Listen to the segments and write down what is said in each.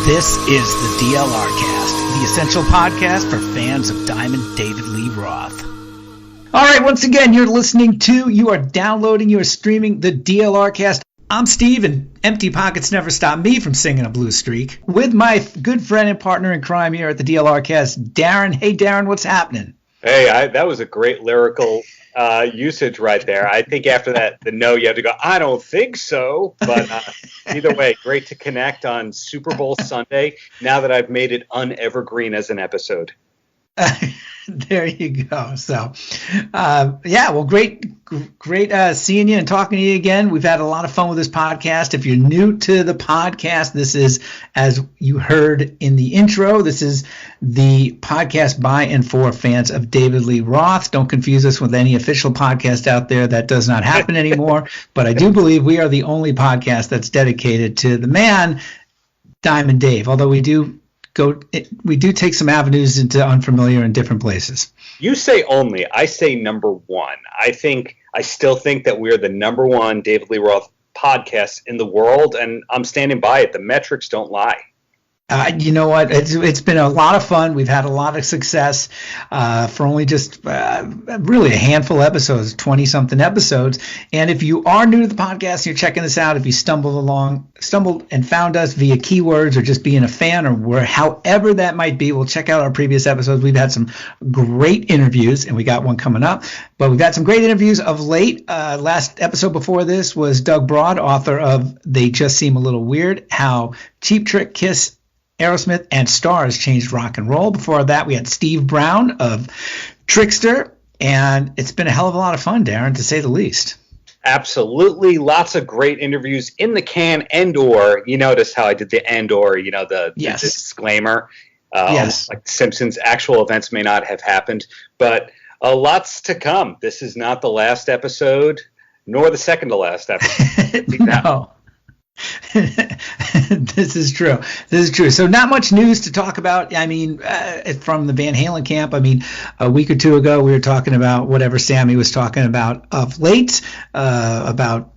This is the DLR Cast, the essential podcast for fans of Diamond David Lee Roth. All right, once again, you are downloading, you are streaming the DLR Cast. I'm Steve, and empty pockets never stop me from singing a blue streak. With my good friend and partner in crime here at the DLR Cast, Darren. Hey, Darren, what's happening? Hey, that was a great lyrical usage right there. I think after that, you have to go, I don't think so. But either way, great to connect on Super Bowl Sunday now that I've made it unevergreen as an episode. There you go. So, great seeing you and talking to you again. We've had a lot of fun with this podcast. If you're new to the podcast, this is, as you heard in the intro, this is the podcast by and for fans of David Lee Roth. Don't confuse us with any official podcast out there. That does not happen anymore. But I do believe we are the only podcast that's dedicated to the man, Diamond Dave, although we do take some avenues into unfamiliar and different places. You say only. I say number one. I still think that we're the number one David Lee Roth podcast in the world, and I'm standing by it. The metrics don't lie. You know what? It's been a lot of fun. We've had a lot of success for only just really a handful of episodes, 20-something episodes. And if you are new to the podcast and you're checking this out, if you stumbled and found us via keywords or just being a fan or however that might be, we'll check out our previous episodes. We've had some great interviews, and we got one coming up. But we've had some great interviews of late. Last episode before this was Doug Broad, author of They Just Seem a Little Weird, How Cheap Trick, Kiss, Aerosmith, and Stars changed rock and roll. Before that, we had Steve Brown of Trickster, and it's been a hell of a lot of fun, Darren, to say the least. Absolutely. Lots of great interviews in the can, and/or, you notice how I did the and/or, the disclaimer. Yes. Like Simpsons, actual events may not have happened, but lots to come. This is not the last episode, nor the second to last episode. No. This is true. So not much news to talk about. I mean, from the Van Halen camp, a week or two ago, we were talking about whatever Sammy was talking about of late, about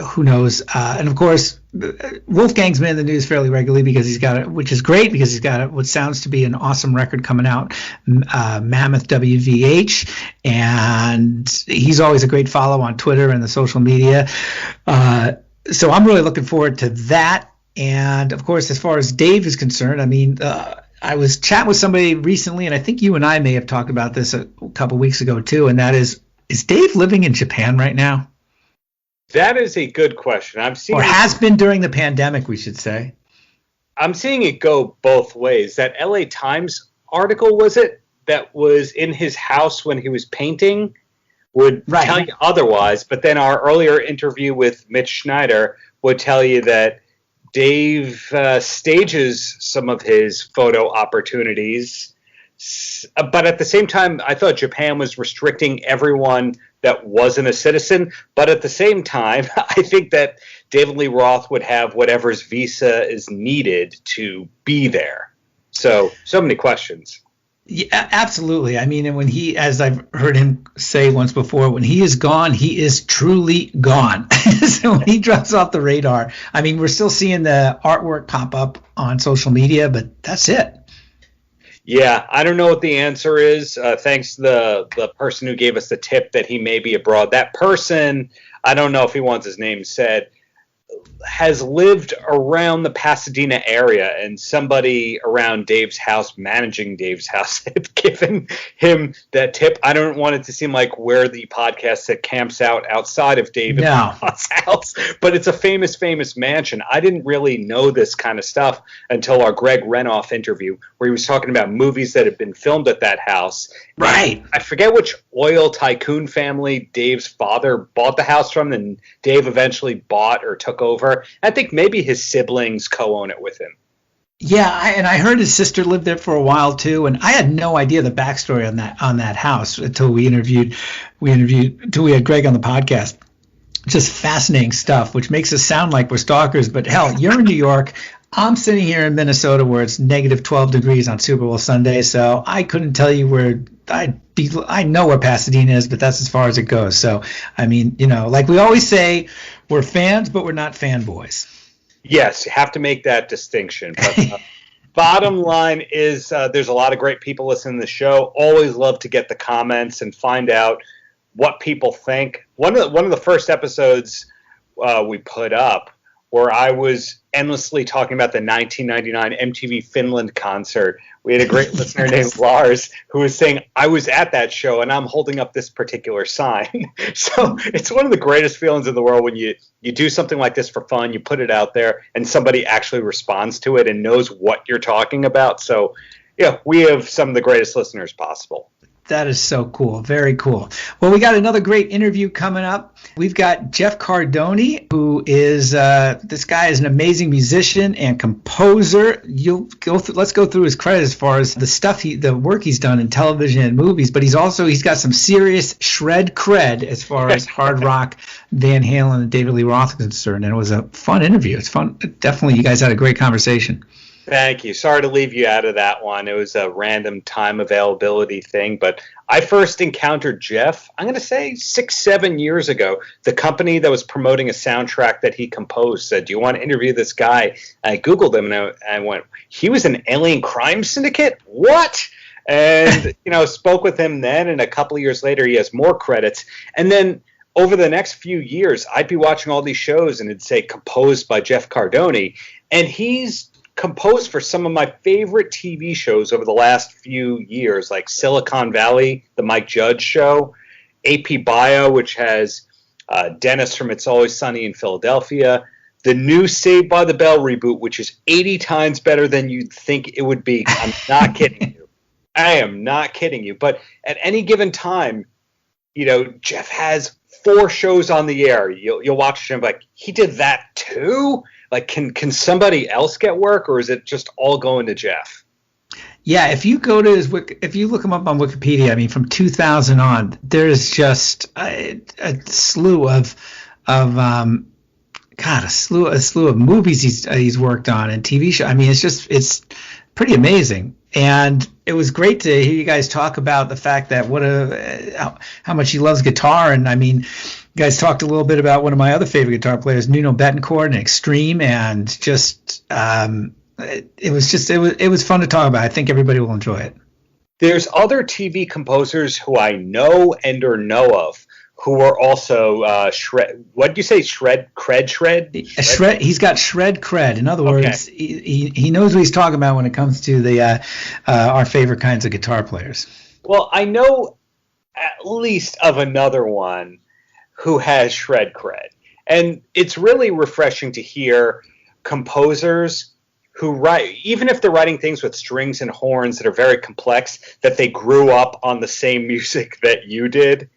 who knows. And of course, Wolfgang's been in the news fairly regularly because which is great because he's got what sounds to be an awesome record coming out, Mammoth WVH. And he's always a great follow on Twitter and the social media. So I'm really looking forward to that. And, of course, as far as Dave is concerned, I was chatting with somebody recently, and I think you and I may have talked about this a couple weeks ago, too, and that is Dave living in Japan right now? That is a good question. Has been during the pandemic, we should say. I'm seeing it go both ways. That LA Times article, was it, that was in his house when he was painting? Would tell you otherwise, but then our earlier interview with Mitch Schneider would tell you that Dave stages some of his photo opportunities, but at the same time, I thought Japan was restricting everyone that wasn't a citizen, but at the same time, I think that David Lee Roth would have whatever's visa is needed to be there. So many questions. Yeah, absolutely. And when he, as I've heard him say once before, when he is gone, he is truly gone. So when he drops off the radar, we're still seeing the artwork pop up on social media, but that's it. Yeah, I don't know what the answer is. Thanks to the person who gave us the tip that he may be abroad. That person, I don't know if he wants his name said, has lived around the Pasadena area, and somebody around Dave's house, managing Dave's house, had given him that tip. I don't want it to seem like we're the podcast that camps out outside of David's house, but it's a famous mansion. I didn't really know this kind of stuff until our Greg Renoff interview, where he was talking about movies that had been filmed at that house. Right. I forget which oil tycoon family Dave's father bought the house from, and Dave eventually bought or took over. I think maybe his siblings co-own it with him. Yeah, I heard his sister lived there for a while too, and I had no idea the backstory on that house until we had Greg on the podcast. Just fascinating stuff, which makes us sound like we're stalkers. But hell, you're in New York. I'm sitting here in Minnesota where it's negative 12 degrees on Super Bowl Sunday, so I couldn't tell you where I know where Pasadena is, but that's as far as it goes. So, like we always say, we're fans, but we're not fanboys. Yes, you have to make that distinction. But bottom line is there's a lot of great people listening to the show. Always love to get the comments and find out what people think. One of the first episodes we put up where I was endlessly talking about the 1999 MTV Finland concert. We had a great listener named Lars who was saying, I was at that show and I'm holding up this particular sign. So it's one of the greatest feelings in the world when you do something like this for fun, you put it out there and somebody actually responds to it and knows what you're talking about. So yeah, we have some of the greatest listeners possible. That is so cool. Very cool. Well, we got another great interview coming up. We've got Jeff Cardoni, who is this guy is an amazing musician and composer. Let's go through his credit as far as the work he's done in television and movies, but he's got some serious shred cred as far as hard rock, Van Halen, and David Lee Roth are concerned. And it was a fun interview. It's fun. Definitely, you guys had a great conversation. Thank you. Sorry to leave you out of that one. It was a random time availability thing, but I first encountered Jeff, I'm going to say 6-7 years ago. The company that was promoting a soundtrack that he composed said, do you want to interview this guy? I Googled him and I went, he was an alien crime syndicate? What? And, spoke with him then, and a couple of years later, he has more credits. And then over the next few years, I'd be watching all these shows and it'd say composed by Jeff Cardoni, and he's composed for some of my favorite TV shows over the last few years, like Silicon Valley, the Mike Judge Show, AP Bio, which has Dennis from It's Always Sunny in Philadelphia, the new Saved by the Bell reboot, which is 80 times better than you'd think it would be. I'm not kidding you. I am not kidding you. But at any given time, Jeff has 4 shows on the air. You'll watch him like, he did that too? Like, can somebody else get work, or is it just all going to Jeff? Yeah, if you go to if you look him up on Wikipedia, I mean, from 2000 on, there's just a slew of a slew of movies he's worked on and TV shows. I mean, it's pretty amazing. And it was great to hear you guys talk about the fact that how much he loves guitar. And I mean, you guys talked a little bit about one of my other favorite guitar players, Nuno Bettencourt, and Extreme, and just it was fun to talk about. I think everybody will enjoy it. There's other TV composers who I know and or know of who are also shred. What did you say? Shred cred? He's got shred cred. In other words, he knows what he's talking about when it comes to the our favorite kinds of guitar players. Well, I know at least of another one who has shred cred, and it's really refreshing to hear composers who write, even if they're writing things with strings and horns that are very complex, that they grew up on the same music that you did.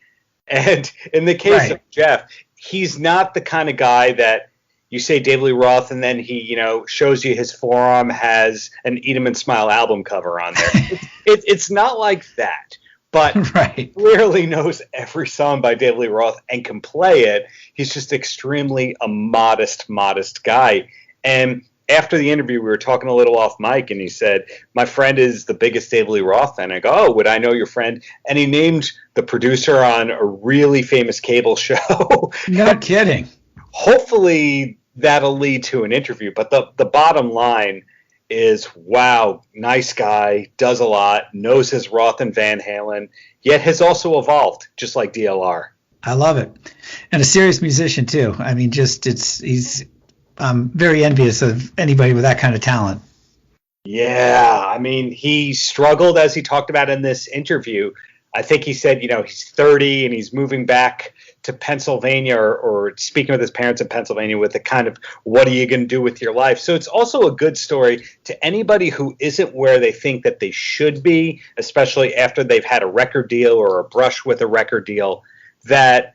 And in the case of Jeff, he's not the kind of guy that you say David Lee Roth and then he, shows you his forearm has an Eat 'Em and Smile album cover on there. It's not like that, but clearly knows every song by David Lee Roth and can play it. He's just extremely a modest guy. And after the interview, we were talking a little off mic, and he said, my friend is the biggest David Lee Roth fan. I go, oh, would I know your friend? And he named the producer on a really famous cable show. No kidding. Hopefully that'll lead to an interview. But the bottom line is, wow, nice guy, does a lot, knows his Roth and Van Halen, yet has also evolved, just like DLR. I love it. And a serious musician, too. I mean, I'm very envious of anybody with that kind of talent. Yeah, I mean, he struggled, as he talked about in this interview. I think he said, he's 30 and he's moving back to Pennsylvania or speaking with his parents in Pennsylvania with the kind of, what are you going to do with your life? So it's also a good story to anybody who isn't where they think that they should be, especially after they've had a record deal or a brush with a record deal, that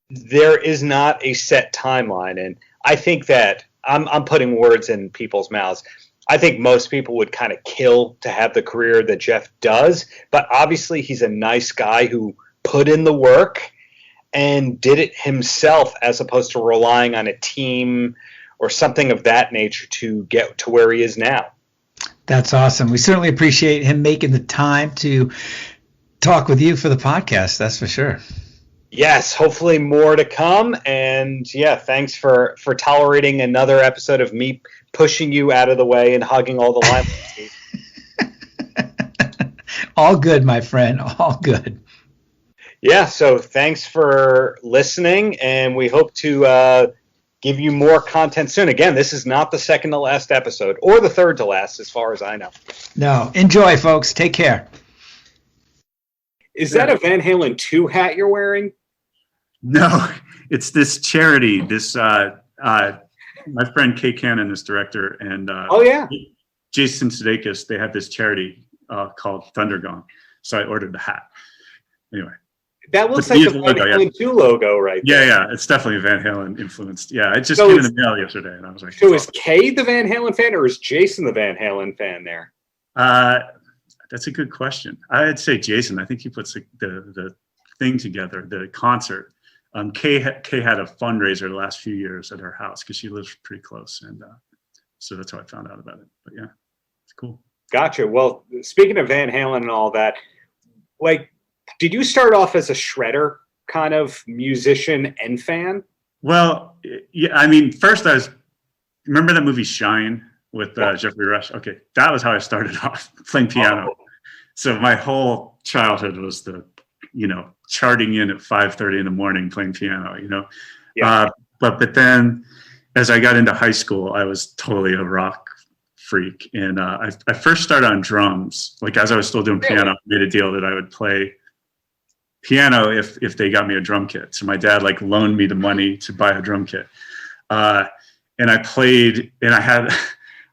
there is not a set timeline. And I think that I'm putting words in people's mouths. I think most people would kind of kill to have the career that Jeff does, but obviously he's a nice guy who put in the work and did it himself as opposed to relying on a team or something of that nature to get to where he is now. That's awesome. We certainly appreciate him making the time to talk with you for the podcast. That's for sure. Yes, hopefully more to come. And yeah, thanks for tolerating another episode of me pushing you out of the way and hugging all the limelight. All good, my friend. All good. Yeah, so thanks for listening, and we hope to give you more content soon. Again, this is not the second to last episode, or the third to last, as far as I know. No. Enjoy, folks. Take care. Is that a Van Halen 2 hat you're wearing? No, it's this charity. This my friend Kay Cannon is director, and oh yeah, Jason Sudeikis. They have this charity called Thundergong, so I ordered the hat. Anyway, that looks like the Van Halen 2 logo, right there. Yeah, it's definitely Van Halen influenced. Yeah, I just came in the mail yesterday, and I was like, so is Kay the Van Halen fan, or is Jason the Van Halen fan there? That's a good question. I'd say Jason. I think he puts the thing together, the concert. Kay had a fundraiser the last few years at her house because she lives pretty close, and so that's how I found out about it. But yeah, it's cool. Gotcha. Well, speaking of Van Halen and all that, like, did you start off as a shredder kind of musician and fan? Well, yeah. I mean, first remember that movie Shine with Jeffrey Rush? Okay, that was how I started off playing piano. Oh. So my whole childhood was charting in at 5:30 in the morning playing piano, Yeah. But then as I got into high school, I was totally a rock freak. And I first started on drums. Like as I was still doing piano, I made a deal that I would play piano if they got me a drum kit. So my dad loaned me the money to buy a drum kit. And I played, and I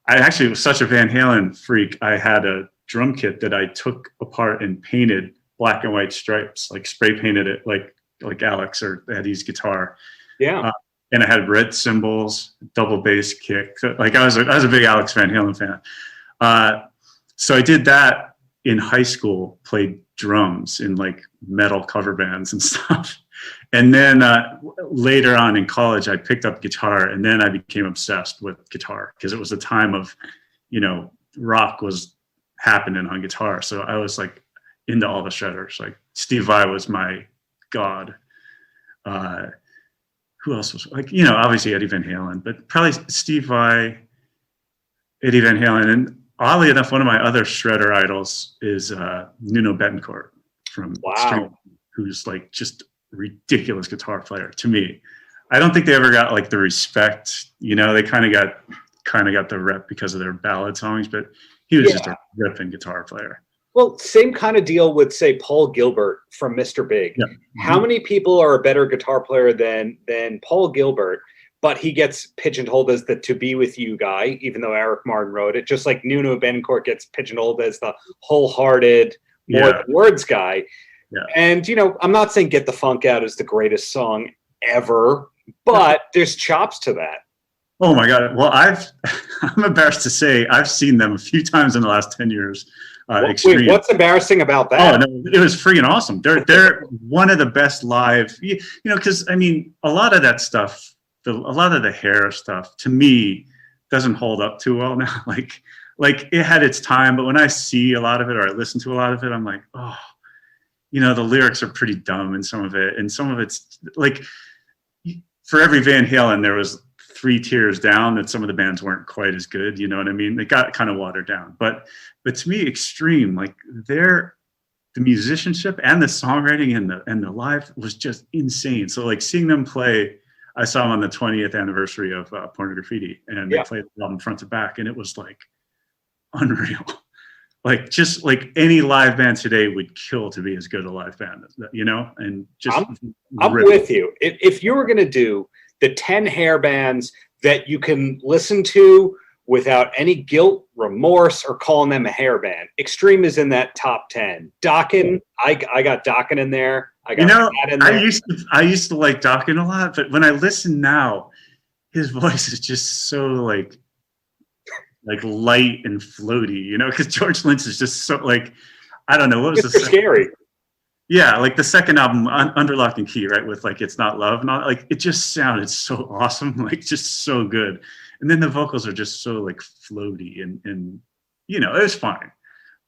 actually was such a Van Halen freak. I had a drum kit that I took apart and painted black and white stripes, spray painted it like Alex or Eddie's guitar. Yeah. And I had red cymbals, double bass kick. I was a big Alex Van Halen fan. So I did that in high school, played drums in metal cover bands and stuff. And then later on in college, I picked up guitar, and then I became obsessed with guitar because it was the time of, rock was happening on guitar. So I was into all the shredders. Steve Vai was my god. Who else was obviously Eddie Van Halen, but probably Steve Vai, Eddie Van Halen, and oddly enough, one of my other shredder idols is Nuno Bettencourt from Extreme, who's just ridiculous guitar player to me. I don't think they ever got the respect. They kind of got the rep because of their ballad songs, but he was just a ripping guitar player. Well, same kind of deal with, say, Paul Gilbert from Mr. Big. Yeah. How many people are a better guitar player than Paul Gilbert, but he gets pigeonholed as the To Be With You guy, even though Eric Martin wrote it, just like Nuno Bettencourt gets pigeonholed as the wholehearted, more than words guy. Yeah. And, I'm not saying Get the Funk Out is the greatest song ever, but there's chops to that. Oh, my God. Well, I'm embarrassed to say I've seen them a few times in the last 10 years. Wait, what's embarrassing about that? Oh, no, it was freaking awesome. They're one of the best live, because, I mean, a lot of that stuff, a lot of the hair stuff, to me, doesn't hold up too well now. It had its time, but when I see a lot of it or I listen to a lot of it, I'm like, oh, the lyrics are pretty dumb in some of it. And some of it's for every Van Halen, there was 3 tiers down that some of the bands weren't quite as good. You know what I mean? They got kind of watered down, but to me, Extreme, the musicianship and the songwriting and the live was just insane. So seeing them play, I saw them on the 20th anniversary of Porno Graffiti, and they played the album front to back, and it was unreal. Just any live band today would kill to be as good a live band, and just I'm with you. If you were going to do the 10 hair bands that you can listen to without any guilt, remorse, or calling them a hair band, Extreme is in that top 10. Dokken, I got Dokken in there. I got that in there. I used to like Dokken a lot, but when I listen now, his voice is just so light and floaty, because George Lynch is just so I don't know, what was Mr. Scary. Yeah, the second album, Under Lock and Key, right, with It's Not Love, and all, it just sounded so awesome, just so good. And then the vocals are just so floaty and it was fine.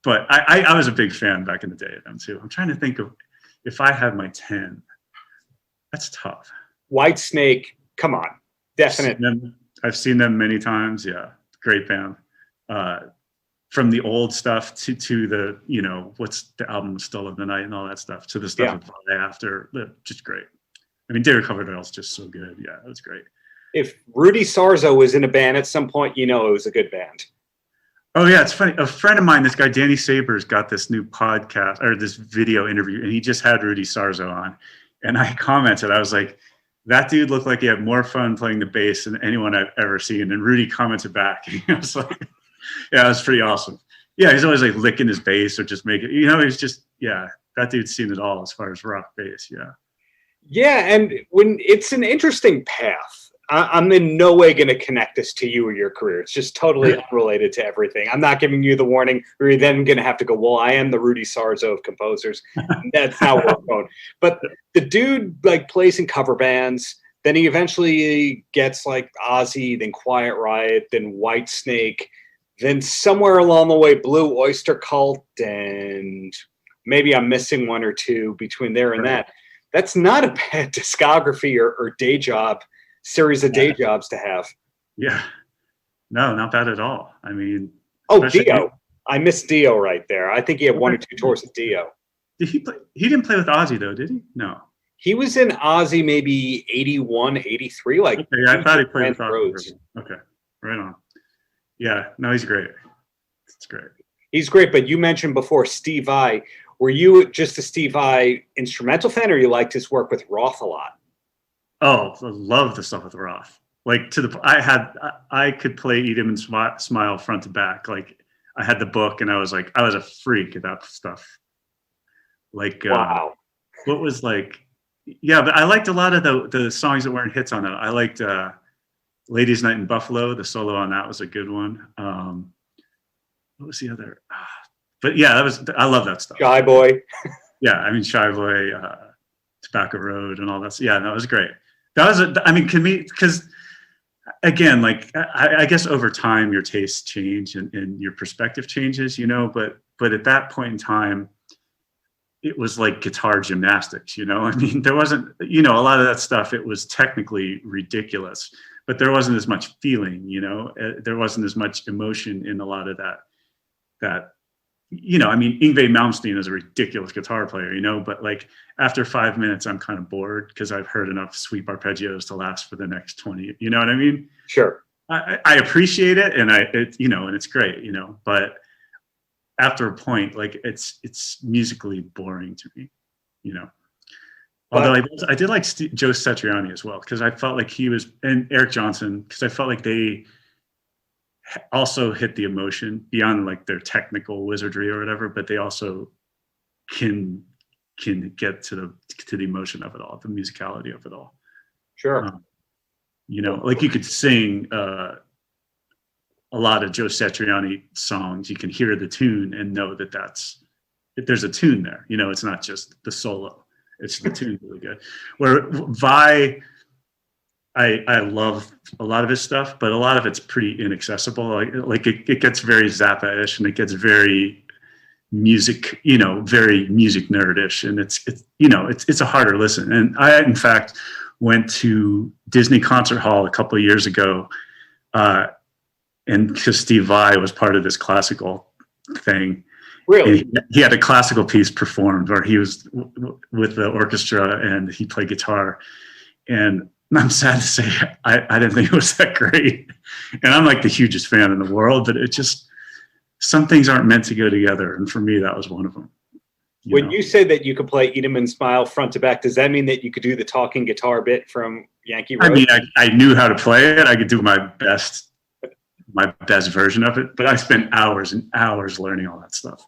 But I was a big fan back in the day of them too. I'm trying to think of if I had my 10. That's tough. Whitesnake, come on, definitely. I've seen them many times. Yeah, great band. From the old stuff to the, you know, what's the album Still of the Night and all that stuff, to the stuff after, just great. I mean, David Coverdale's just so good. Yeah, it was great. If Rudy Sarzo was in a band at some point, you know it was a good band. Oh yeah, it's funny. A friend of mine, this guy Danny Sabers, got this new podcast or this video interview, and he just had Rudy Sarzo on. And I commented, I was like, that dude looked like he had more fun playing the bass than anyone I've ever seen. And Rudy commented back. I was like, yeah, it was pretty awesome. Yeah, he's always like licking his bass or just making, you know, he's just, yeah, that dude's seen it all as far as rock bass. Yeah. Yeah, and when it's an interesting path. I'm in no way going to connect this to you or your career. It's just totally unrelated to everything. I'm not giving you the warning where you're then going to have to go, well, I am the Rudy Sarzo of composers. That's not where I'm going. But the dude like plays in cover bands. Then he eventually gets like Ozzy, then Quiet Riot, then Whitesnake. Then somewhere along the way, Blue Oyster Cult, and maybe I'm missing one or two between there and that. That's not a bad discography or day job. Series of day jobs to have. Yeah. No, not bad at all. I mean, Dio. I missed Dio right there. I think he had 1 or 2 tours with Dio. Did he play? He didn't play with Ozzy though, did he? No. He was in Ozzy maybe 81, 83. Like, okay, yeah, I thought he played with Ozzy. Okay, right on. Yeah, no, he's great. It's great. He's great, but you mentioned before Steve Vai. Were you just a Steve Vai instrumental fan, or you liked his work with Roth a lot? Oh, I love the stuff with Roth. Like I could play Eat 'Em and Smile front to back. Like I had the book, and I was a freak at that stuff. Like, wow. What was like, yeah, but I liked a lot of the songs that weren't hits on that. I liked Ladies Night in Buffalo. The solo on that was a good one. What was the other? But yeah, I love that stuff. Shy Boy. Yeah, I mean, Shy Boy, Tobacco Road and all that. Yeah, that was great. That was, because again, like I guess over time your tastes change and your perspective changes, you know, but at that point in time, it was like guitar gymnastics, you know. I mean, there wasn't, you know, a lot of that stuff, it was technically ridiculous, but there wasn't as much feeling, you know, there wasn't as much emotion in a lot of that, you know, I mean, Yngwie Malmsteen is a ridiculous guitar player, you know, but like after 5 minutes, I'm kind of bored because I've heard enough sweep arpeggios to last for the next 20, you know what I mean? Sure. I appreciate it, and you know, and it's great, you know, but after a point, like it's musically boring to me, you know. Although I did like Joe Satriani as well, because I felt like he was, and Eric Johnson, because I felt like they also hit the emotion beyond like their technical wizardry or whatever, but they also can get to the emotion of it all, the musicality of it all. Sure. You know, like you could sing a lot of Joe Satriani songs. You can hear the tune and know that there's a tune there. You know, it's not just the solo. It's the tune really good. Where Vai, I love a lot of his stuff, but a lot of it's pretty inaccessible. Like it gets very Zappa-ish, and it gets very music, you know, very music nerd-ish, and it's you know, it's a harder listen. And I, in fact, went to Disney Concert Hall a couple of years ago, and because Steve Vai was part of this classical thing. Really? He had a classical piece performed where he was with the orchestra and he played guitar. And I'm sad to say, I didn't think it was that great. And I'm like the hugest fan in the world, but it just, some things aren't meant to go together. And for me, that was one of them. When you say that you could play Eat 'Em and Smile front to back, does that mean that you could do the talking guitar bit from Yankee Road? I mean, I knew how to play it. I could do my best version of it, but I spent hours and hours learning all that stuff.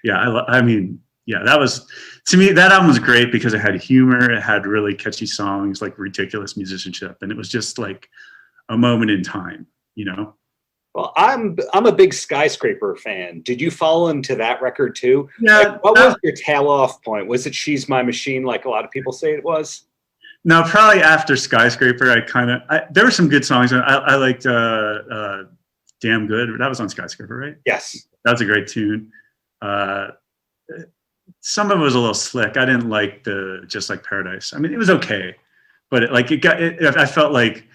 Yeah, I mean, yeah, that was, to me, that album was great because it had humor, it had really catchy songs, like ridiculous musicianship, and it was just like a moment in time, you know? Well, I'm a big Skyscraper fan. Did you follow him to that record too? Yeah. Like, what was your tail off point? Was it She's My Machine, like a lot of people say it was? No, probably after Skyscraper, there were some good songs. I liked Damn Good. That was on Skyscraper, right? Yes. That was a great tune. Some of it was a little slick. I didn't like the Just Like Paradise. I mean, it was okay, but I felt like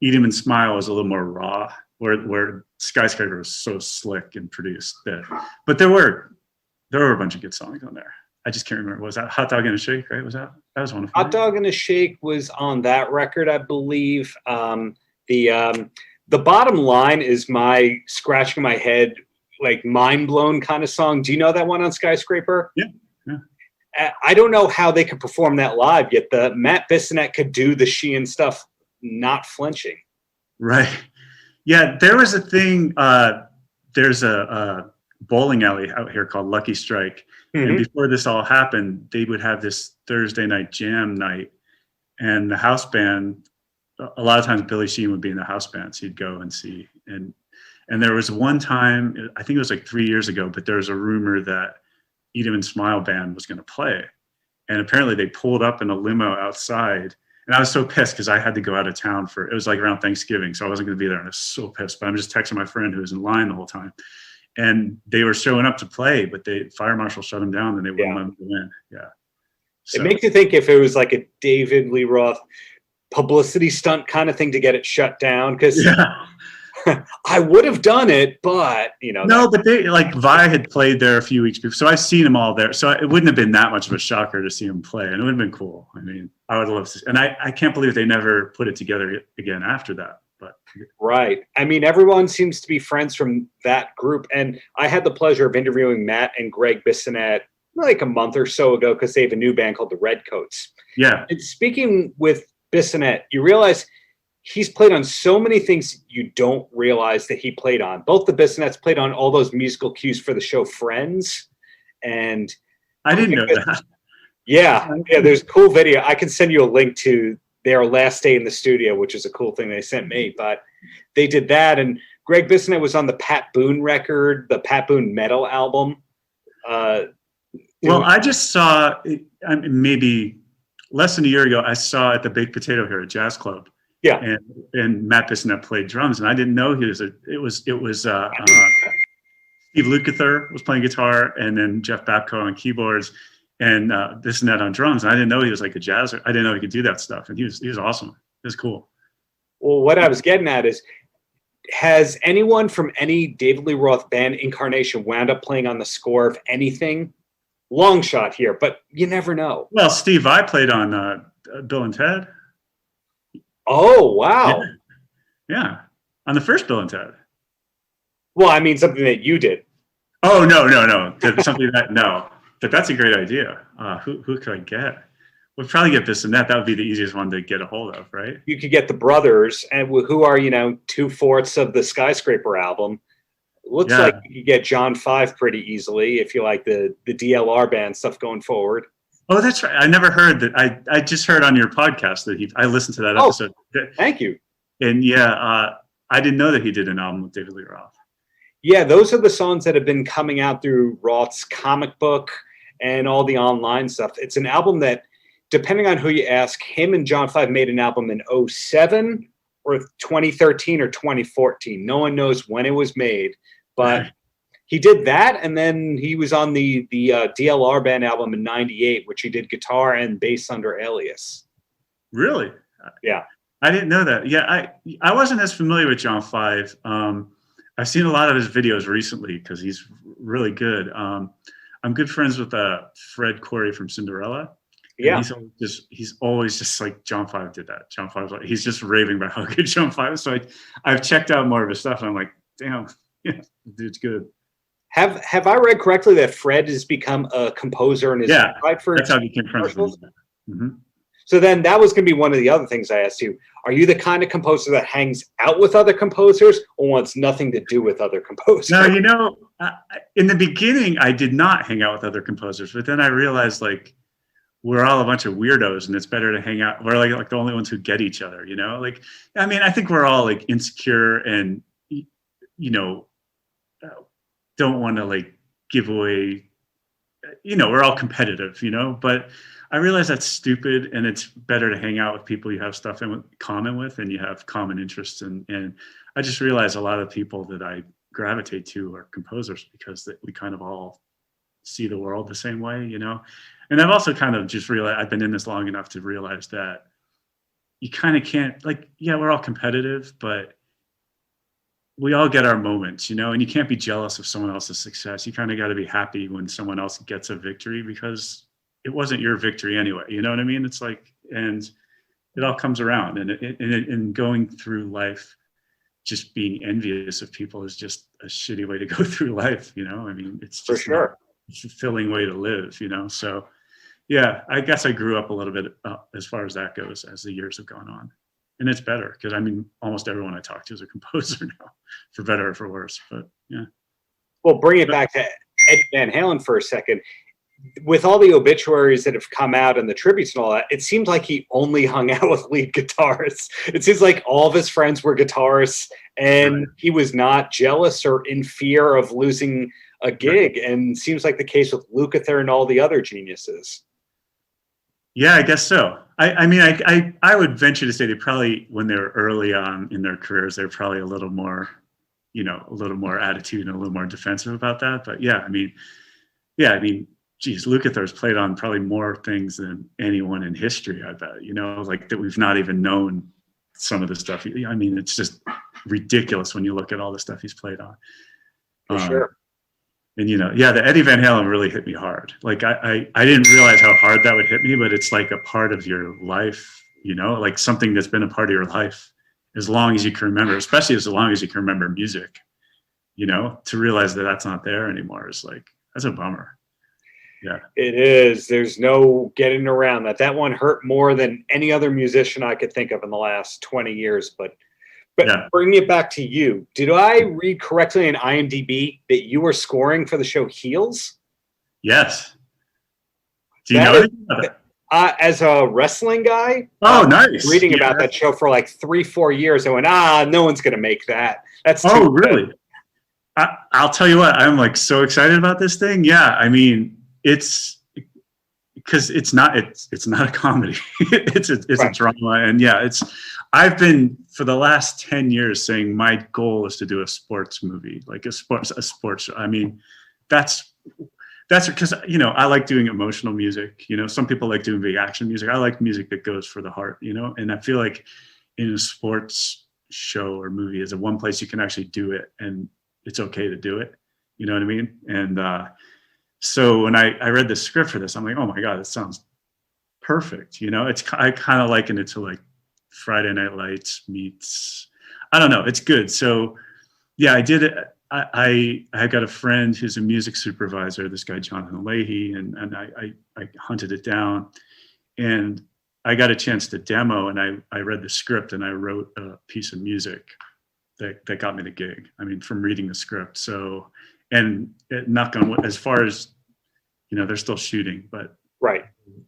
Eat 'Em and Smile was a little more raw, where Skyscraper was so slick and produced. But there were a bunch of good songs on there. I just can't remember. Was that Hot Dog and a Shake? Right? That was one of them. Hot Dog and a Shake was on that record, I believe. The Bottom Line is my scratching my head, like mind blown kind of song. Do you know that one on Skyscraper? Yeah. I don't know how they could perform that live, yet the Matt Bissonette could do the Sheehan stuff not flinching. Right. Yeah, there was a thing, there's a bowling alley out here called Lucky Strike. Mm-hmm. And before this all happened, they would have this Thursday night jam night. And the house band, a lot of times Billy Sheehan would be in the house band, so you'd go and see. And there was one time, I think it was like 3 years ago, but there was a rumor that Eat 'Em and Smile band was going to play. And apparently they pulled up in a limo outside. And I was so pissed because I had to go out of town it was like around Thanksgiving. So I wasn't going to be there. And I was so pissed. But I'm just texting my friend who was in line the whole time. And they were showing up to play, but fire marshal shut them down and they wouldn't let them go in. Yeah. So. It makes you think if it was like a David Lee Roth publicity stunt kind of thing to get it shut down. Because I would have done it, but No, but Vi had played there a few weeks before, so I've seen them all there. So it wouldn't have been that much of a shocker to see them play, and it would have been cool. I mean, I would love to, and I can't believe they never put it together again after that. But right, I mean, everyone seems to be friends from that group, and I had the pleasure of interviewing Matt and Greg Bissonette like a month or so ago because they have a new band called the Redcoats. Yeah, and speaking with Bissonette, you realize he's played on so many things you don't realize that he played on. Both the Bissonettes played on all those musical cues for the show Friends. And I didn't know that. Yeah, there's a cool video. I can send you a link to their last day in the studio, which is a cool thing they sent me. But they did that. And Greg Bissonette was on the Pat Boone record, the Pat Boone metal album. Well, I just saw, maybe less than a year ago, I saw at the Baked Potato here at Jazz Club. Yeah, and Matt Bissonette played drums, and I didn't know he was. It was Steve Lukather was playing guitar, and then Jeff Babco on keyboards, and Bissonette on drums. And I didn't know he was like a jazzer. I didn't know he could do that stuff, and he was awesome. It was cool. Well, what I was getting at is, has anyone from any David Lee Roth band incarnation wound up playing on the score of anything? Long shot here, but you never know. Well, Steve Vai played on Bill and Ted. Oh, wow. Yeah. On the first Bill and Ted. Well, I mean, something that you did. Oh, no. Something no. But that's a great idea. Who could I get? We'll probably get Bissonette. That would be the easiest one to get a hold of, right? You could get the brothers, and who are, 2/4 of the Skyscraper album. Looks like you could get John 5 pretty easily if you like the DLR band stuff going forward. Oh, that's right. I never heard that. I just heard on your podcast that I listened to that episode. Thank you. And I didn't know that he did an album with David Lee Roth. Yeah, those are the songs that have been coming out through Roth's comic book and all the online stuff. It's an album that, depending on who you ask, him and John 5 made an album in 2007 or 2013 or 2014. No one knows when it was made, but he did that, and then he was on the DLR band album in '98, which he did guitar and bass under alias. Really? Yeah. I didn't know that. Yeah, I wasn't as familiar with John 5. I've seen a lot of his videos recently because he's really good. I'm good friends with Fred Corey from Cinderella. Yeah. He's always just like, John 5 did that. John 5, he's just raving about how good John 5 is. So I've checked out more of his stuff, and I'm like, damn, yeah, dude's good. Have I read correctly that Fred has become a composer and is right for that's how he became friends with him. Mm-hmm. So then that was going to be one of the other things I asked you. Are you the kind of composer that hangs out with other composers or wants nothing to do with other composers? No, in the beginning, I did not hang out with other composers, but then I realized we're all a bunch of weirdos, and it's better to hang out. We're like the only ones who get each other, I think we're all insecure and, don't want to give away, we're all competitive, but I realize that's stupid, and it's better to hang out with people you have stuff in common with and you have common interests. And I just realized a lot of people that I gravitate to are composers because we kind of all see the world the same way, And I've also kind of just realized, I've been in this long enough to realize that you kind of can't, like, yeah, we're all competitive, but we all get our moments, and you can't be jealous of someone else's success. You kind of got to be happy when someone else gets a victory, because it wasn't your victory anyway. You know what I mean? It's like, and it all comes around, and going through life, just being envious of people is just a shitty way to go through life. I mean, it's just for sure a fulfilling way to live, So yeah, I guess I grew up a little bit as far as that goes as the years have gone on. And it's better, because I mean, almost everyone I talk to is a composer now, for better or for worse. But yeah. Well, bring it back to Ed Van Halen for a second. With all the obituaries that have come out and the tributes and all that, it seemed like he only hung out with lead guitarists. It seems like all of his friends were guitarists, and he was not jealous or in fear of losing a gig. And seems like the case with Lukather and all the other geniuses. Yeah, I guess so. I mean, I would venture to say they probably, when they were early on in their careers, they were probably a little more attitude and a little more defensive about that. But yeah, I mean, geez, Lukather's played on probably more things than anyone in history, I bet, like that we've not even known some of the stuff. I mean, it's just ridiculous when you look at all the stuff he's played on. For sure. And, the Eddie Van Halen really hit me hard. Like, I didn't realize how hard that would hit me, but it's like a part of your life, like something that's been a part of your life as long as you can remember, especially as long as you can remember music, to realize that that's not there anymore is like, that's a bummer. Yeah. It is. There's no getting around that. That one hurt more than any other musician I could think of in the last 20 years, But yeah. Bringing it back to you, did I read correctly in IMDb that you were scoring for the show Heels? Yes. Do you know anything about it? As a wrestling guy, nice. Reading about that show for like 3-4 years, I went, no one's going to make that. That's really? I'll tell you what, I'm like so excited about this thing. Yeah, I mean, it's because it's not a comedy. it's a drama, and yeah, I've been for the last 10 years saying my goal is to do a sports movie, like a sports show. I mean, that's because I like doing emotional music. Some people like doing big action music. I like music that goes for the heart. And I feel like in a sports show or movie is the one place you can actually do it, and it's okay to do it. You know what I mean? And so when I read the script for this, I'm like, oh my God, it sounds perfect. I kind of liken it to like Friday Night Lights meets, I don't know, it's good. So yeah, I did it. I got a friend who's a music supervisor, this guy Jonathan Leahy, and I hunted it down, and I got a chance to demo, and I read the script, and I wrote a piece of music that got me the gig. I mean, from reading the script. So, and not going, as far as they're still shooting, but right,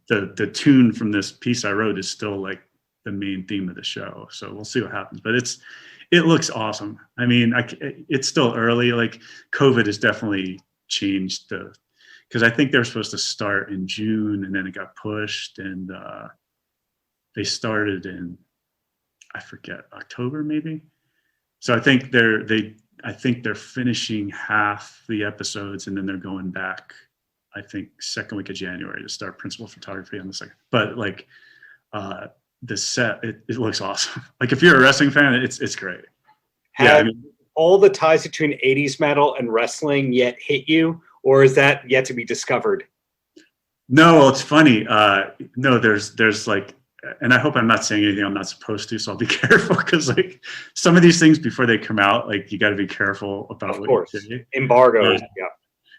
the tune from this piece I wrote is still like the main theme of the show. So we'll see what happens, but it looks awesome. I mean, it's still early. Like, COVID has definitely changed because I think they were supposed to start in June, and then it got pushed, and they started in, I forget, October maybe. So I think they're finishing half the episodes, and then they're going back, I think, second week of January to start principal photography on the second. But like, the set, it looks awesome. Like, if you're a wrestling fan, it's great. Have all the ties between 80s metal and wrestling yet hit you, or is that yet to be discovered? No, well, it's funny. No, there's like, and I hope I'm not saying anything I'm not supposed to, so I'll be careful, because like some of these things before they come out, like you got to be careful about what you say. Embargoes,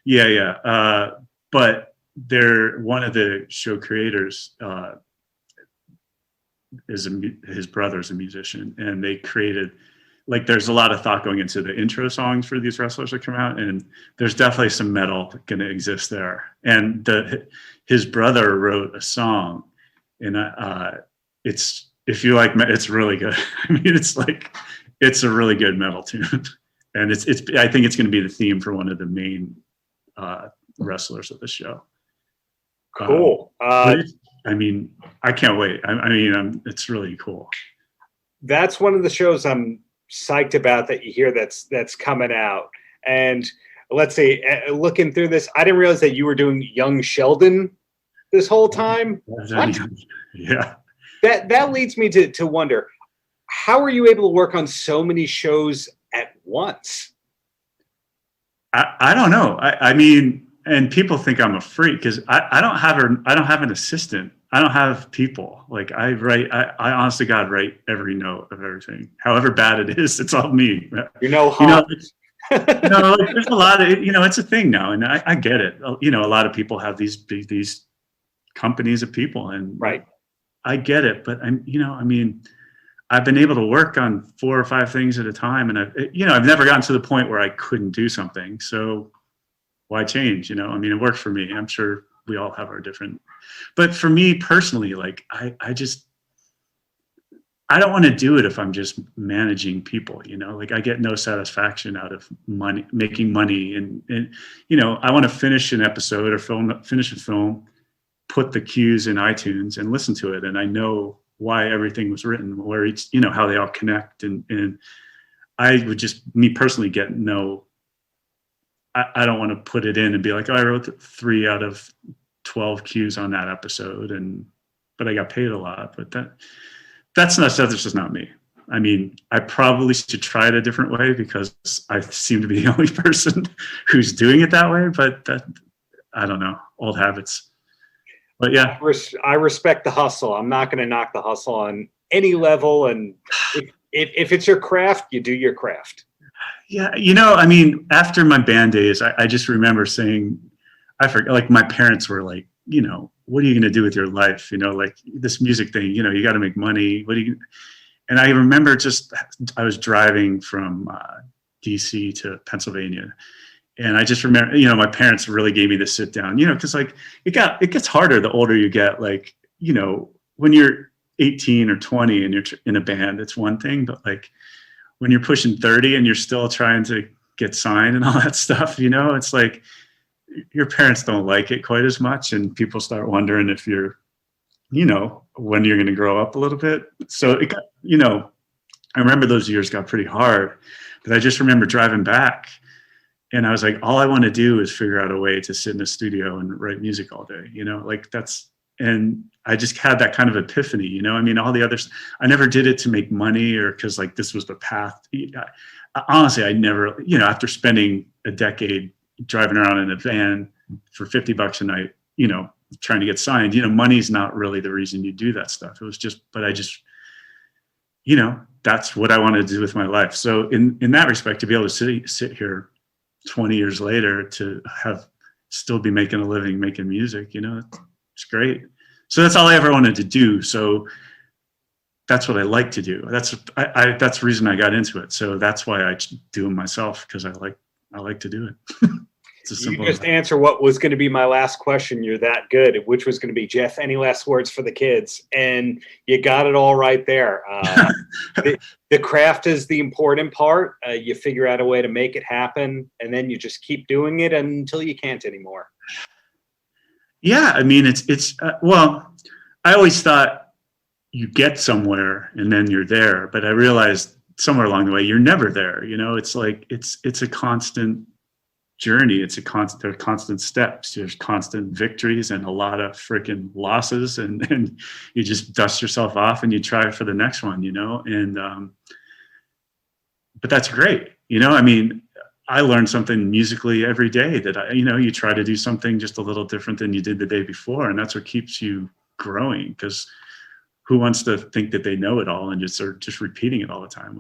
yeah. But one of the show creators his brother's a musician, and they created, like, there's a lot of thought going into the intro songs for these wrestlers that come out, and there's definitely some metal going to exist there. And his brother wrote a song, and it's, if you like, it's really good. I mean, it's a really good metal tune, and I think it's going to be the theme for one of the main wrestlers of the show. Cool. I mean, I can't wait. I mean, it's really cool. That's one of the shows I'm psyched about that you hear that's coming out. And let's say, looking through this, I didn't realize that you were doing Young Sheldon this whole time. Yeah. That leads me to wonder, how are you able to work on so many shows at once? I don't know. I mean, and people think I'm a freak because I don't have an assistant. I don't have people. Like I honest to God write every note of everything. However bad it is, it's all me. You know, no, like, there's a lot of, it's a thing now, and I get it. A lot of people have these companies of people, and right. I get it, but I've been able to work on 4 or 5 things at a time, and I've never gotten to the point where I couldn't do something. So why change? It works for me. I'm sure we all have our different, but for me personally, like I don't want to do it if I'm just managing people, like I get no satisfaction out of making money. And I want to finish an episode or finish a film, put the cues in iTunes and listen to it. And I know why everything was written, where each, how they all connect. And I would just, me personally, I don't want to put it in and be like, oh, I wrote 3 out of 12 cues on that episode, but I got paid a lot. But that's just not me. I mean, I probably should try it a different way because I seem to be the only person who's doing it that way. But I don't know, old habits. But yeah, I respect the hustle. I'm not going to knock the hustle on any level. And if it's your craft, you do your craft. Yeah. After my band days, I just remember saying, I forget, like my parents were like, what are you going to do with your life? Like this music thing, you got to make money. And I remember I was driving from DC to Pennsylvania. And I just remember, my parents really gave me the sit down, because like it gets harder the older you get. Like, when you're 18 or 20 and you're in a band, it's one thing, but like when you're pushing 30 and you're still trying to get signed and all that stuff, it's like your parents don't like it quite as much. And people start wondering if you're, when you're going to grow up a little bit. So it got, I remember those years got pretty hard, but I just remember driving back. And I was like, all I want to do is figure out a way to sit in a studio and write music all day, and I just had that kind of epiphany, all the others, I never did it to make money or because like this was the path. Honestly, I never, after spending a decade driving around in a van for $50 a night, trying to get signed, money's not really the reason you do that stuff. It was just, but I just, that's what I wanted to do with my life. So in that respect, to be able to sit here 20 years later to still be making a living, making music, it's great. So that's all I ever wanted to do. So that's what I like to do. That's the reason I got into it. So that's why I do it myself, because I like to do it. You just answer what was going to be my last question. You're that good, which was going to be, Jeff, any last words for the kids? And you got it all right there. The craft is the important part. You figure out a way to make it happen, and then you just keep doing it until you can't anymore. Yeah, it's well, I always thought you get somewhere and then you're there, but I realized somewhere along the way you're never there. It's like it's a constant journey. There are constant steps. There's constant victories and a lot of freaking losses, and you just dust yourself off and you try for the next one. And but that's great. I learn something musically every day that you try to do something just a little different than you did the day before, and that's what keeps you growing. Because who wants to think that they know it all and just repeating it all the time?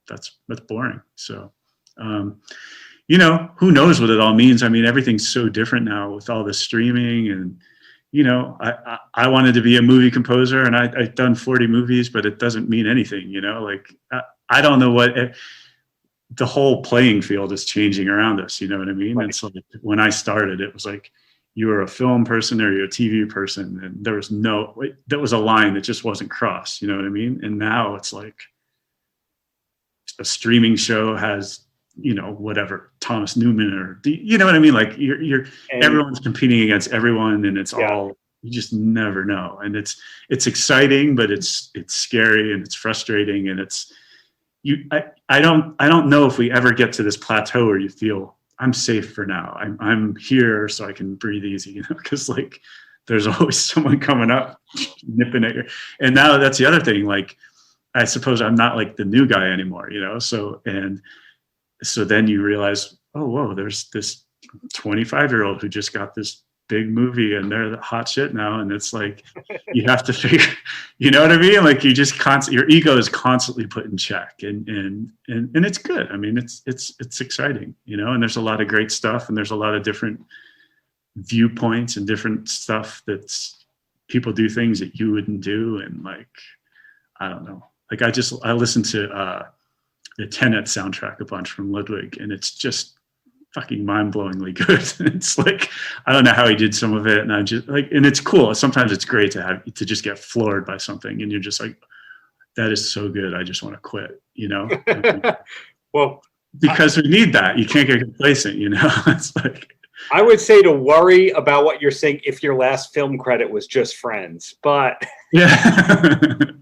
That's boring. So. Who knows what it all means? Everything's so different now with all the streaming, and I wanted to be a movie composer, and I've done 40 movies, but it doesn't mean anything. I don't know what the whole playing field is changing around us. You know what I mean? Right. And so when I started, it was like you were a film person or you're a TV person, and there was a line that just wasn't crossed. You know what I mean? And now it's like a streaming show has, whatever, Thomas Newman or you know what I mean? Like everyone's competing against everyone, and it's all, you just never know. And it's exciting, but it's scary and it's frustrating, and I don't know if we ever get to this plateau where you feel I'm safe for now. I'm here so I can breathe easy, because like there's always someone coming up, nipping at you. And now that's the other thing. Like, I suppose I'm not like the new guy anymore, you know? So then you realize, oh, whoa, there's this 25-year-old who just got this big movie and they're the hot shit now. And it's like, you have to figure, you know what I mean? Like, you just your ego is constantly put in check, and it's good. I mean, it's exciting, you know, and there's a lot of great stuff, and there's a lot of different viewpoints and different stuff that's people do things that you wouldn't do. And like, I don't know, like I listened to the Tenet soundtrack a bunch from Ludwig, and it's just fucking mind-blowingly good. It's like, I don't know how he did some of it, and I just like, and it's cool. Sometimes it's great to just get floored by something, and you're just like, that is so good, I just want to quit, you know? Well, because we need that. You can't get complacent, you know? It's like, I would say to worry about what you're saying if your last film credit was Just Friends, but yeah.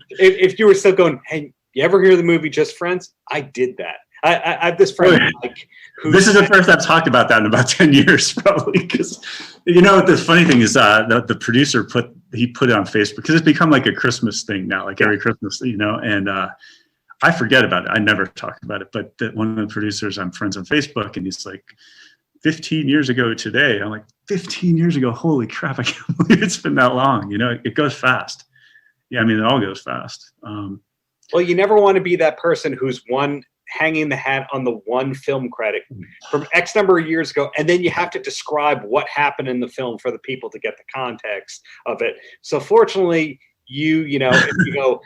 if you were still going, hey, you ever hear the movie Just Friends? I did that. I have this friend. Like, this is the first I've talked about that in about 10 years, probably. Because, you know, the funny thing is the producer put it on Facebook, because it's become like a Christmas thing now, like every Christmas, you know, and I forget about it. I never talk about it. But one of the producers, I'm friends on Facebook, and he's like, 15 years ago today. I'm like, 15 years ago? Holy crap, I can't believe it's been that long. You know, it goes fast. Yeah, I mean, it all goes fast. Well, you never want to be that person who's hanging the hat on the one film credit from X number of years ago, and then you have to describe what happened in the film for the people to get the context of it. So fortunately, you know, if you go,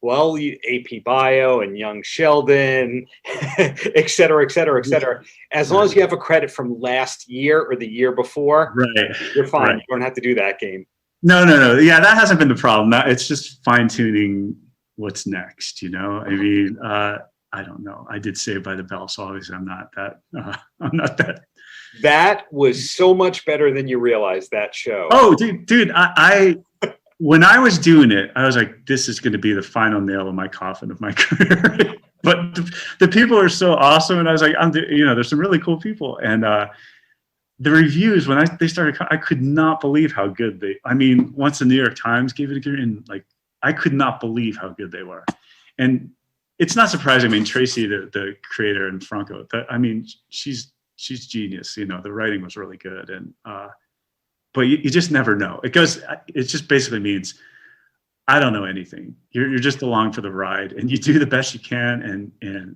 well, AP Bio and Young Sheldon, et cetera, et cetera, et cetera. As long as you have a credit from last year or the year before, right, you're fine. Right. You don't have to do that game. No. Yeah, that hasn't been the problem. It's just fine-tuning what's next, you know? I mean, I don't know. I did Saved by the Bell, so obviously I'm not that. That was so much better than you realized, that show. Oh, dude, I when I was doing it, I was like, this is going to be the final nail in my coffin of my career. But the people are so awesome, and I was like, you know, there's some really cool people, and the reviews when they started, I could not believe how good I mean, once the New York Times gave it a grade, and like, I could not believe how good they were, and it's not surprising. I mean, Tracy, the creator, and Franco, I mean, she's genius. You know, the writing was really good, and but you just never know. It just basically means I don't know anything. You're just along for the ride, and you do the best you can, and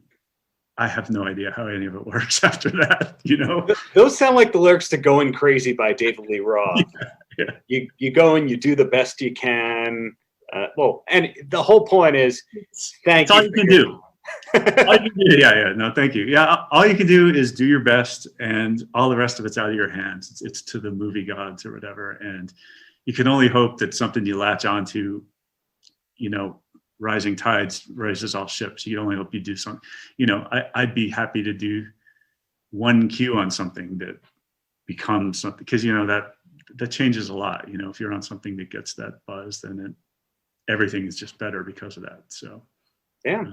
I have no idea how any of it works after that. You know, those sound like the lyrics to "Going Crazy" by David Lee Roth. Yeah. You go and you do the best you can. Well, and the whole point is, thank you. All you can do. All you can do. Yeah. No, thank you. Yeah, all you can do is do your best, and all the rest of it's out of your hands. It's to the movie gods or whatever, and you can only hope that something you latch onto, you know, rising tides raises all ships. You can only hope you do something. You know, I'd be happy to do one cue on something that becomes something, because you know that changes a lot. You know, if you're on something that gets that buzz, then everything is just better because of that. So yeah,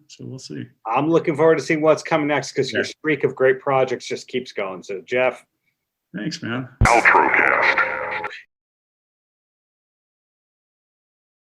so we'll see. I'm looking forward to seeing what's coming next, because your streak of great projects just keeps going. So Jeff, thanks, man. Paltrocast.